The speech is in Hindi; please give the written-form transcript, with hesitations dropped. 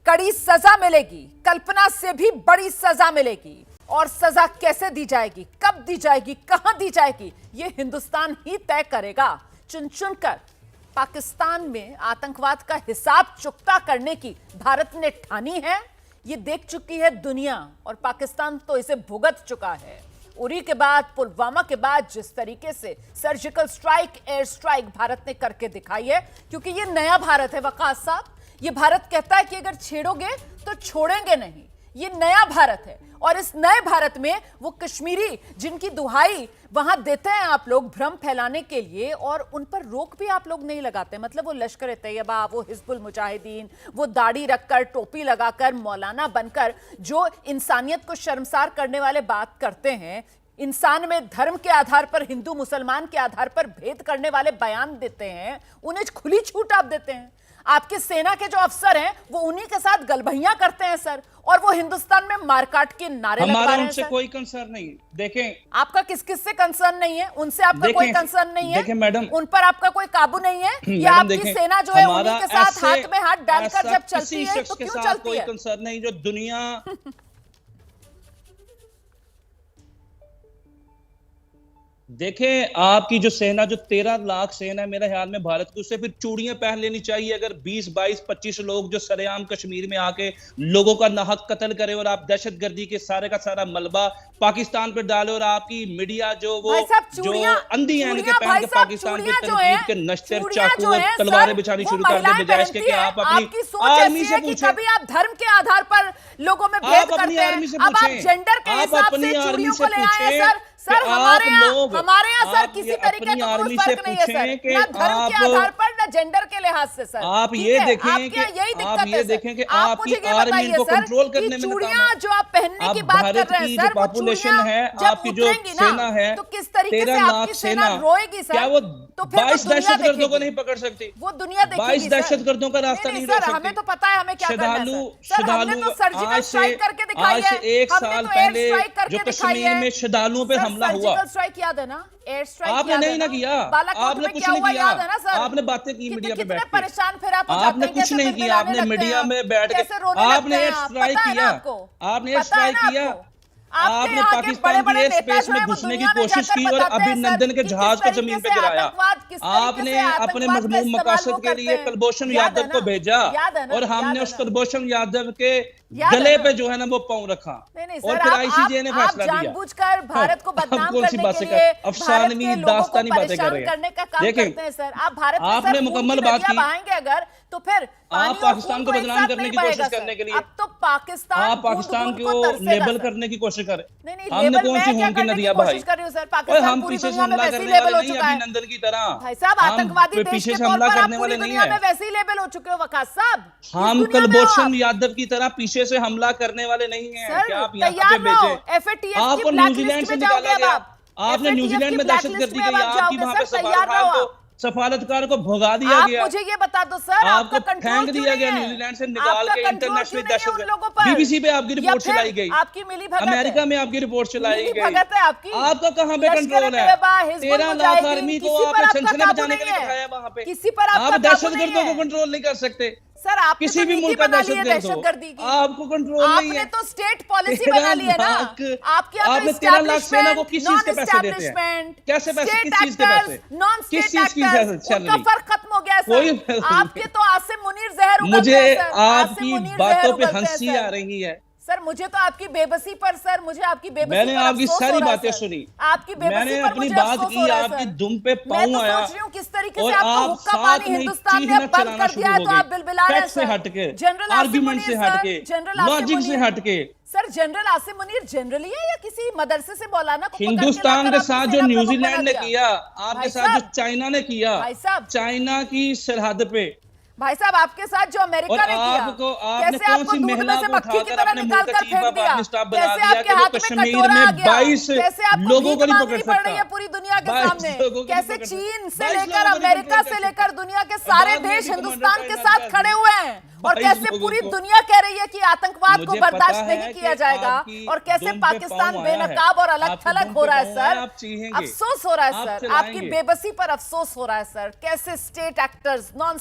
कड़ी सजा मिलेगी, कल्पना से भी बड़ी सजा मिलेगी। और सजा कैसे दी जाएगी, कब दी जाएगी, कहां दी जाएगी, यह हिंदुस्तान ही तय करेगा। चुन चुनकर पाकिस्तान में आतंकवाद का हिसाब चुकता करने की भारत ने ठानी है। यह देख चुकी है दुनिया और पाकिस्तान तो इसे भुगत चुका है। उरी के बाद, पुलवामा के बाद जिस तरीके से surgical strike, air strike Bharat ने करके दिखाई है, क्योंकि यह नया भारत है वकास साहब। यह भारत कहता है कि अगर छेड़ोगे तो छोड़ेंगे नहीं। यह नया भारत है और इस नए भारत में वो कश्मीरी जिनकी दुहाई वहां देते हैं आप लोग भ्रम फैलाने के लिए, और उन पर रोक भी आप लोग नहीं लगाते। मतलब वो लश्कर ए तैयबा, वो हिजबुल मुजाहिदीन, वो दाढ़ी रखकर, टोपी लगाकर, मौलाना बनकर जो इंसानियत को शर्मसार करने वाले बात करते हैं, इंसान में धर्म के आधार पर, हिंदू मुसलमान के आधार पर भेद करने वाले बयान देते हैं, उन्हें खुली छूट आप देते हैं। आपके सेना के जो अफसर हैं वो उन्हीं के साथ गलभैया करते हैं सर, और वो हिंदुस्तान में मारकाट के नारे लगवा रहे हैं। उनसे कोई कंसर्न नहीं। देखें, आपका किस किस से कंसर्न नहीं है? उनसे आपका कोई कंसर्न नहीं है? देखें मैडम, उन पर आपका कोई काबू नहीं है? या आपकी सेना जो है उन्हीं के साथ हाथ में हाथ डालकर जब चलती है तो क्यों चलती है? कोई कंसर्न नहीं। जो दुनिया देखें, आपकी जो सेना, जो 13 लाख सेना है मेरे ख्याल में भारत की, उससे फिर चूड़ियां पहन लेनी चाहिए। अगर 20, 22, 25 लोग जो सरेआम कश्मीर में आके लोगों का नाहक कत्ल करे और आप दहशतगर्दी के सारे का सारा मलबा पाकिस्तान पर डाले, और आपकी मीडिया जो वो जो अंधी है इनके पहन के पाकिस्तान के तनकीद के नश्तर, चाकू और तलवारें बिछानी शुरू कर दे, बजाय इसके कि आप अपनी आर्मी से पूछें। कभी आप धर्म के आधार पर लोगों में भेद करते हैं, अब आप जेंडर के हिसाब से चूड़ियों को ले आए हैं सर। हमारे यहाँ सर किसी तरीके का कोई फर्क नहीं है सर, ना धर्म के आधार पर, ना जेंडर के लिहाज से सर। आप ये देखें कि आप ये देखें कि आपकी आर्मी को कंट्रोल करने में चूड़ियां जो आप पहनने की बात कर रहे हैं सर, पॉपुलेशन है, आपकी जो सेना है, तो किस तरीके से आपकी सेना रोएगी सर? क्या वो तो 22 दहशतगर्दों को नहीं पकड़ सकती? वो दुनिया देखेगी। 22 दहशतगर्दों का रास्ता नहीं रोक सकती। हमें तो पता है हमें क्या करना है सर। हमने तो आज से 1 साल पहले जो कश्मीर में श्रद्धालुओं पे हमला हुआ, याद है ना? एयर स्ट्राइक आपने नहीं ना किया, आपने कुछ नहीं किया, आपने बातें की मीडिया में बैठ के, परेशान फिर आप आपने कुछ नहीं किया, आपने मीडिया में बैठ के आपने एयर स्ट्राइक किया, आपने एयर स्ट्राइक किया, आपने पाकिस्तान के एयर स्पेस में घुसने की कोशिश की और अभिनंदन के जहाज को जमीन पे गिराया। आपने अपने मजमूम मकासद के लिए कुलभूषण यादव को भेजा और हमने उस कुलभूषण यादव के गले पे जो है ना वो पांव रखा, और फिर आईसीजे ने फैसला दिया। जानबूझकर भारत को बदनाम करने के लिए अफसानवी दास्तानी बातें कर रहे हैं। देखें, सर आप भारत आपने मुकम्मल बात की, अगर तो फिर आप पाकिस्तान को बदनाम करने की कोशिश करने के लिए, अब तो पाकिस्तान आप पाकिस्तान को लेबल करने की कोशिश करें। हमने कौन सी हुमकी दिया भाई? और हम पीछे से हमला करने वाले नहीं, अभिनंदन की तरह भाई साहब आतंकवादी पीछे से हमला करने वाले नहीं है। वैसे ही लेबल हो चुके हो वकास साहब। हम कुलभूषण यादव की तरह पीछे से हमला करने वाले नहीं हैं। क्या आप यहाँ पे भेजे? आपको न्यूजीलैंड से निकाला गया, आपने न्यूजीलैंड में दहशतगर्दी की, आपकी वहां पे सफारतकार को भगा दिया गया। मुझे ये बता दो सर, आपको फेंक दिया गया न्यूजीलैंड से निकाल के इंटरनेशनल दहशतगर्दी। बीबीसी पे आपकी रिपोर्ट चलाई गई, आपकी मिली भगत, अमेरिका में आपकी रिपोर्ट चलाई गई। आपका कहाँ पे कंट्रोल है? 13 लाख आर्मी को आपने छनछने बचाने के लिए बिठाया वहां पे। किसी पर आप दहशतगर्दों को कंट्रोल नहीं कर सकते सर। आप किसी भी मुल्क का दहशतगर्दी आपको कंट्रोल नहीं है। आपने तो स्टेट पॉलिसी बना ली है ना। आपने 13 लाख सेना को किस चीज के पैसे देते हैं? कैसे पैसे? किस चीज के पैसे? किस चीज की उनका फर्क खत्म हो गया सर। आपके तो आसिम मुनीर जहर उगलते मुझे हैं सर। आपकी बातों पे हंसी आ रही है सर। मुझे तो आपकी बेबसी पर सर, मुझे आपकी बेबसी मैंने पर आपकी सारी बातें सुनी, आपकी बेबसी मैंने पर अपनी मुझे बात की, आपकी दुम पे पांव आया, सोच रही हूँ किस तरीके और से आपको आप हुक्का पानी हिंदुस्तान ने बंद कर दिया है, तो आप बिलबिला रहे हैं से हटके, जनरल आर्गुमेंट से हटके, लॉजिक से हटके। Sir general Asim Munir generally है या किसी मदरसे से मौलाना को हिंदुस्तान के साथ जो न्यूजीलैंड ने किया, आपके साथ जो चाइना ने किया, चाइना की सरहद पे भाई साहब आपके साथ जो अमेरिका ने किया, कैसे आपको दूध में से मक्खी की तरह निकाल कर फेंक दिया, कैसे आपके हाथ में कटोरा आ गया, कैसे आपको लोगों को नहीं पकड़ पड़ रही है पूरी दुनिया के सामने, कैसे चीन से लेकर अमेरिका से लेकर दुनिया के सारे देश हिंदुस्तान के साथ खड़े हुए हैं, और कैसे पूरी दुनिया कह रही है कि आतंकवाद को बर्दाश्त नहीं किया जाएगा, और कैसे पाकिस्तान बेनकाब और अलग थलग हो रहा है सर। अफसोस हो रहा है सर, आपकी बेबसी पर अफसोस हो रहा है सर। कैसे स्टेट एक्टर्स, नॉन